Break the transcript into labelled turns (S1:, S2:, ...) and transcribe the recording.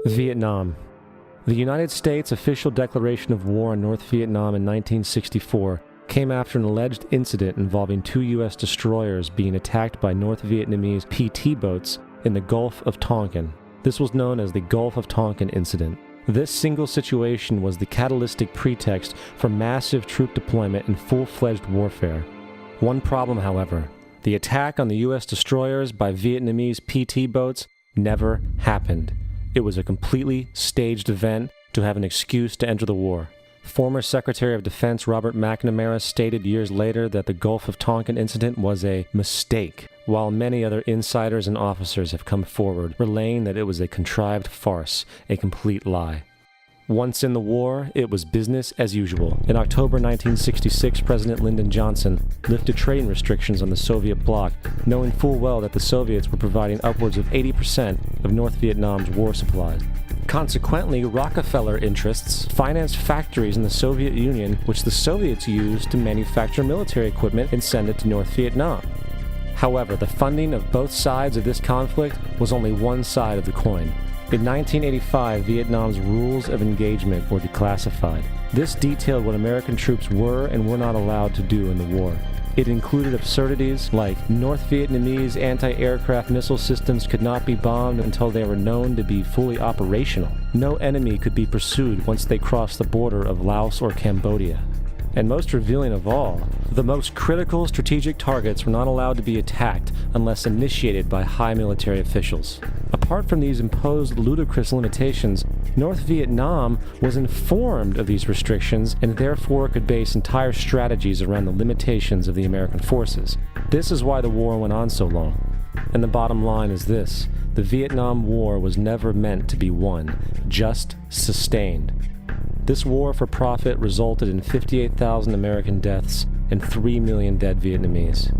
S1: Vietnam. The United States' official declaration of war on North Vietnam in 1964 came after an alleged incident involving two U.S. destroyers being attacked by North Vietnamese PT boats in the Gulf of Tonkin. This was known as the Gulf of Tonkin incident. This single situation was the catalytic pretext for massive troop deployment and full-fledged warfare. One problem, however: the attack on the U.S. destroyers by Vietnamese PT boats never happened. It was a completely staged event to have an excuse to enter the war. Former Secretary of Defense Robert McNamara stated years later that the Gulf of Tonkin incident was a mistake, while many other insiders and officers have come forward, relaying that it was a contrived farce, a complete lie. Once in the war, it was business as usual. In October 1966, President Lyndon Johnson lifted trading restrictions on the Soviet bloc, knowing full well that the Soviets were providing upwards of 80% of North Vietnam's war supplies. Consequently, Rockefeller interests financed factories in the Soviet Union, which the Soviets used to manufacture military equipment and send it to North Vietnam. However, the funding of both sides of this conflict was only one side of the coin. In 1985, Vietnam's rules of engagement were declassified. This detailed what American troops were and were not allowed to do in the war. It included absurdities like North Vietnamese anti-aircraft missile systems could not be bombed until they were known to be fully operational. No enemy could be pursued once they crossed the border of Laos or Cambodia. And most revealing of all, the most critical strategic targets were not allowed to be attacked unless initiated by high military officials. Apart from these imposed ludicrous limitations, North Vietnam was informed of these restrictions and therefore could base entire strategies around the limitations of the American forces. This is why the war went on so long. And the bottom line is this: the Vietnam War was never meant to be won, just sustained. This war for profit resulted in 58,000 American deaths and 3 million dead Vietnamese.